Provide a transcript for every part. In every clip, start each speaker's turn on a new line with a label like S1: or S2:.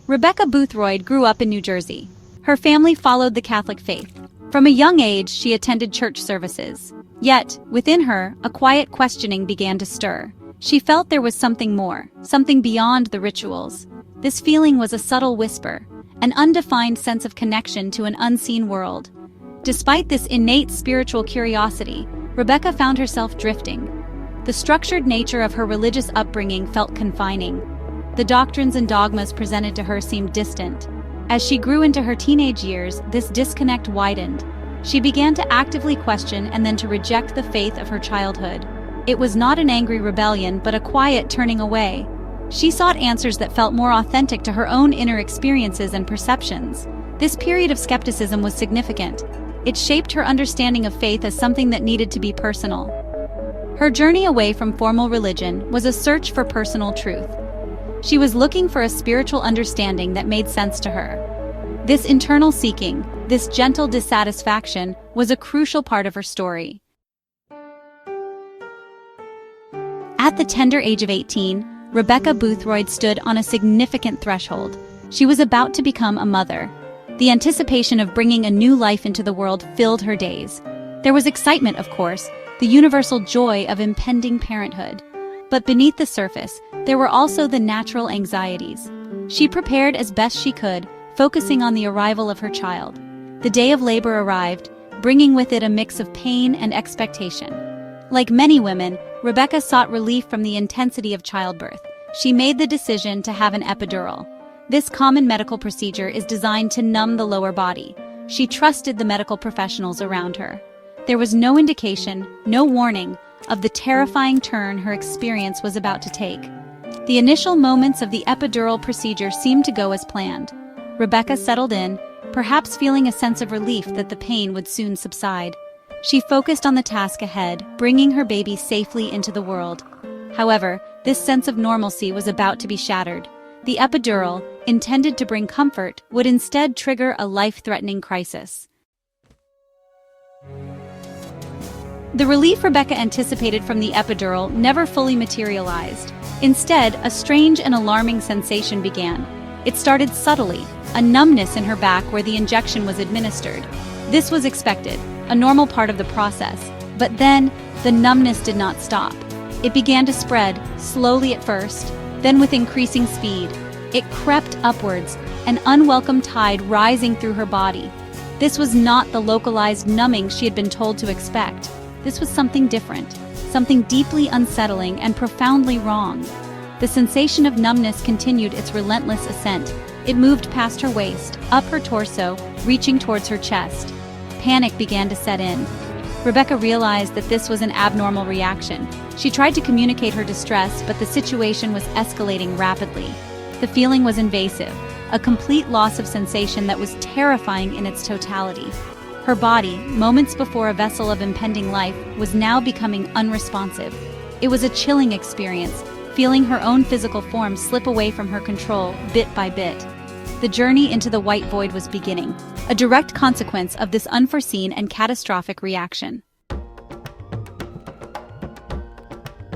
S1: Rebecca Boothroyd grew up in New Jersey. Her family followed the Catholic faith. From a young age, she attended church services. Yet, within her, a quiet questioning began to stir. She felt there was something more, something beyond the rituals. This feeling was a subtle whisper, an undefined sense of connection to an unseen world. Despite this innate spiritual curiosity, Rebecca found herself drifting. The structured nature of her religious upbringing felt confining. The doctrines and dogmas presented to her seemed distant. As she grew into her teenage years, this disconnect widened. She began to actively question and then to reject the faith of her childhood. It was not an angry rebellion, but a quiet turning away. She sought answers that felt more authentic to her own inner experiences and perceptions. This period of skepticism was significant. It shaped her understanding of faith as something that needed to be personal. Her journey away from formal religion was a search for personal truth. She was looking for a spiritual understanding that made sense to her. This internal seeking, this gentle dissatisfaction, was a crucial part of her story. At the tender age of 18, Rebecca Boothroyd stood on a significant threshold. She was about to become a mother. The anticipation of bringing a new life into the world filled her days. There was excitement, of course, the universal joy of impending parenthood. But beneath the surface, there were also the natural anxieties. She prepared as best she could, focusing on the arrival of her child. The day of labor arrived, bringing with it a mix of pain and expectation. Like many women, Rebecca sought relief from the intensity of childbirth. She made the decision to have an epidural. This common medical procedure is designed to numb the lower body. She trusted the medical professionals around her. There was no indication, no warning, of the terrifying turn her experience was about to take. The initial moments of the epidural procedure seemed to go as planned. Rebecca settled in, perhaps feeling a sense of relief that the pain would soon subside. She focused on the task ahead, bringing her baby safely into the world. However, this sense of normalcy was about to be shattered. The epidural, intended to bring comfort, would instead trigger a life-threatening crisis. The relief Rebecca anticipated from the epidural never fully materialized. Instead, a strange and alarming sensation began. It started subtly, a numbness in her back where the injection was administered. This was expected, a normal part of the process. But then, the numbness did not stop. It began to spread, slowly at first, then with increasing speed. It crept upwards, an unwelcome tide rising through her body. This was not the localized numbing she had been told to expect. This was something different, something deeply unsettling and profoundly wrong. The sensation of numbness continued its relentless ascent. It moved past her waist, up her torso, reaching towards her chest. Panic began to set in. Rebecca realized that this was an abnormal reaction. She tried to communicate her distress, but the situation was escalating rapidly. The feeling was invasive, a complete loss of sensation that was terrifying in its totality. Her body, moments before a vessel of impending life, was now becoming unresponsive. It was a chilling experience, feeling her own physical form slip away from her control, bit by bit. The journey into the white void was beginning, a direct consequence of this unforeseen and catastrophic reaction.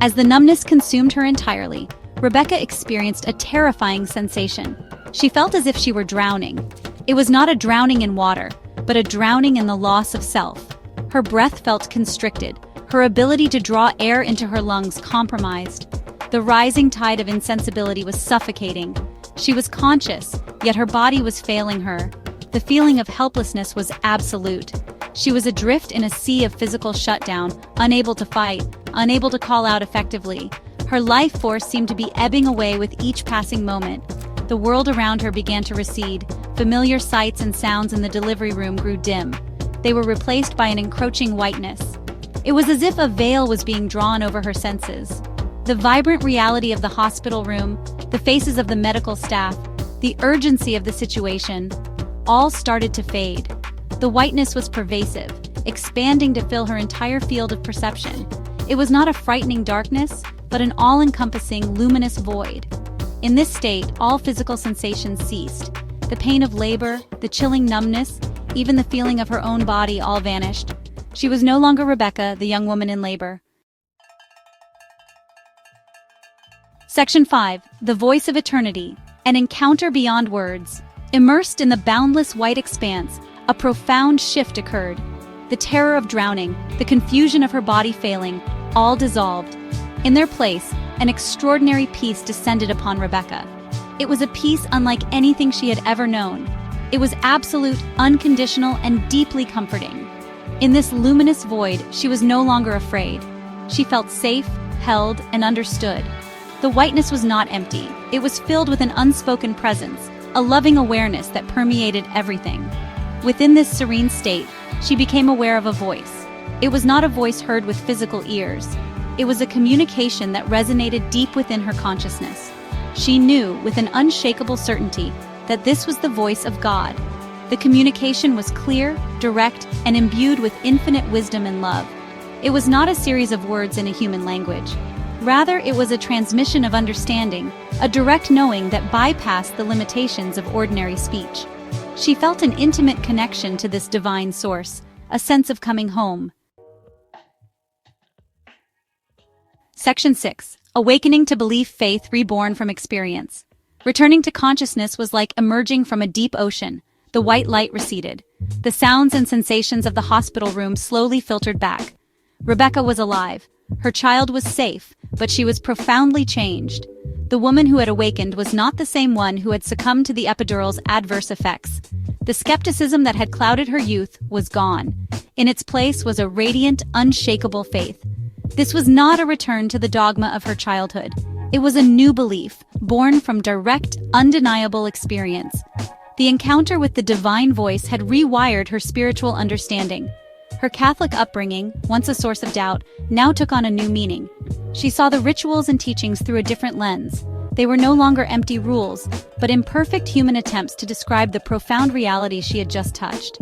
S1: As the numbness consumed her entirely, Rebecca experienced a terrifying sensation. She felt as if she were drowning. It was not a drowning in water, but a drowning in the loss of self. Her breath felt constricted, her ability to draw air into her lungs compromised. The rising tide of insensibility was suffocating. She was conscious, yet her body was failing her. The feeling of helplessness was absolute. She was adrift in a sea of physical shutdown, unable to fight, unable to call out effectively. Her life force seemed to be ebbing away with each passing moment. The world around her began to recede. Familiar sights and sounds in the delivery room grew dim. They were replaced by an encroaching whiteness. It was as if a veil was being drawn over her senses. The vibrant reality of the hospital room, the faces of the medical staff, the urgency of the situation, all started to fade. The whiteness was pervasive, expanding to fill her entire field of perception. It was not a frightening darkness, but an all-encompassing, luminous void. In this state, all physical sensations ceased. The pain of labor, the chilling numbness, even the feeling of her own body all vanished. She was no longer Rebecca, the young woman in labor. Section 5. The Voice of Eternity. An encounter beyond words. Immersed in the boundless white expanse, a profound shift occurred. The terror of drowning, the confusion of her body failing, all dissolved. In their place, an extraordinary peace descended upon Rebecca. It was a peace unlike anything she had ever known. It was absolute, unconditional, and deeply comforting. In this luminous void, she was no longer afraid. She felt safe, held, and understood. The whiteness was not empty. It was filled with an unspoken presence, a loving awareness that permeated everything. Within this serene state, she became aware of a voice. It was not a voice heard with physical ears. It was a communication that resonated deep within her consciousness. She knew, with an unshakable certainty, that this was the voice of God. The communication was clear, direct, and imbued with infinite wisdom and love. It was not a series of words in a human language. Rather, it was a transmission of understanding, a direct knowing that bypassed the limitations of ordinary speech. She felt an intimate connection to this divine source, a sense of coming home. Section 6. Awakening to belief, faith reborn from experience. Returning to consciousness was like emerging from a deep ocean. The white light receded. The sounds and sensations of the hospital room slowly filtered back. Rebecca was alive. Her child was safe, but she was profoundly changed. The woman who had awakened was not the same one who had succumbed to the epidural's adverse effects. The skepticism that had clouded her youth was gone. In its place was a radiant, unshakable faith. This was not a return to the dogma of her childhood. It was a new belief, born from direct, undeniable experience. The encounter with the divine voice had rewired her spiritual understanding. Her Catholic upbringing, once a source of doubt, now took on a new meaning. She saw the rituals and teachings through a different lens. They were no longer empty rules, but imperfect human attempts to describe the profound reality she had just touched.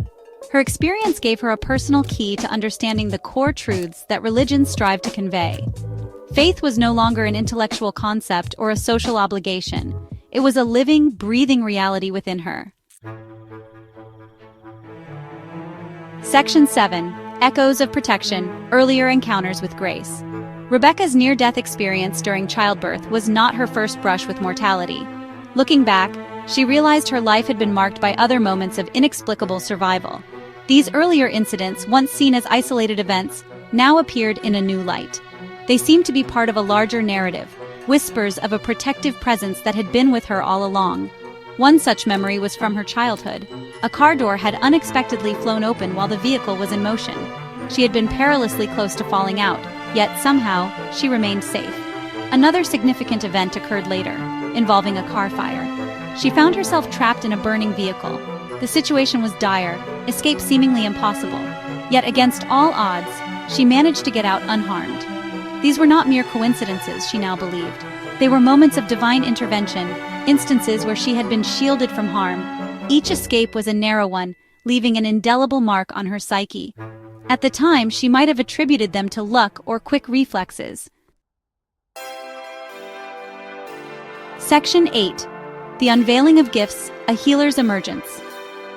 S1: Her experience gave her a personal key to understanding the core truths that religions strive to convey. Faith was no longer an intellectual concept or a social obligation. It was a living, breathing reality within her. Section 7. Echoes of Protection, Earlier Encounters with Grace. Rebecca's near-death experience during childbirth was not her first brush with mortality. Looking back, she realized her life had been marked by other moments of inexplicable survival. These earlier incidents, once seen as isolated events, now appeared in a new light. They seemed to be part of a larger narrative, whispers of a protective presence that had been with her all along. One such memory was from her childhood. A car door had unexpectedly flown open while the vehicle was in motion. She had been perilously close to falling out, yet somehow, she remained safe. Another significant event occurred later, involving a car fire. She found herself trapped in a burning vehicle. The situation was dire, escape seemingly impossible. Yet against all odds, she managed to get out unharmed. These were not mere coincidences, she now believed. They were moments of divine intervention, instances where she had been shielded from harm. Each escape was a narrow one, leaving an indelible mark on her psyche. At the time, she might have attributed them to luck or quick reflexes. Section 8. The Unveiling of Gifts, A Healer's Emergence.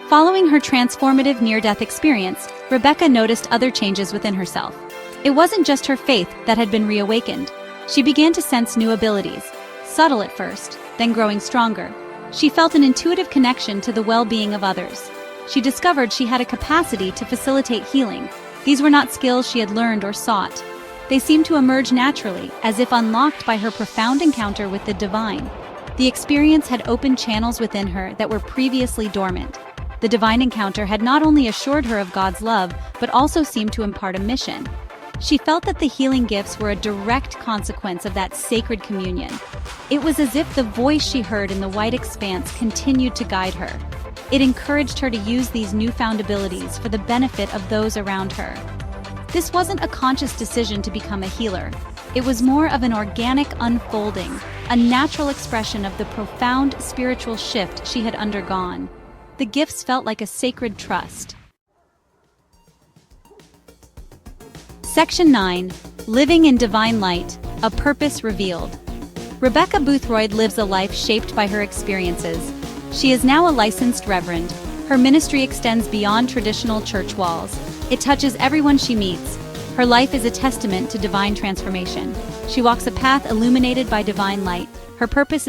S1: Following her transformative near-death experience, Rebecca noticed other changes within herself. It wasn't just her faith that had been reawakened. She began to sense new abilities, subtle at first, then growing stronger. She felt an intuitive connection to the well-being of others. She discovered she had a capacity to facilitate healing. These were not skills she had learned or sought. They seemed to emerge naturally, as if unlocked by her profound encounter with the divine. The experience had opened channels within her that were previously dormant. The divine encounter had not only assured her of God's love, but also seemed to impart a mission. She felt that the healing gifts were a direct consequence of that sacred communion. It was as if the voice she heard in the white expanse continued to guide her. It encouraged her to use these newfound abilities for the benefit of those around her. This wasn't a conscious decision to become a healer. It was more of an organic unfolding, a natural expression of the profound spiritual shift she had undergone. The gifts felt like a sacred trust. Section 9. Living in Divine Light, A Purpose Revealed. Rebecca Boothroyd lives a life shaped by her experiences. She is now a licensed reverend. Her ministry extends beyond traditional church walls. It touches everyone she meets. Her life is a testament to divine transformation. She walks a path illuminated by divine light. Her purpose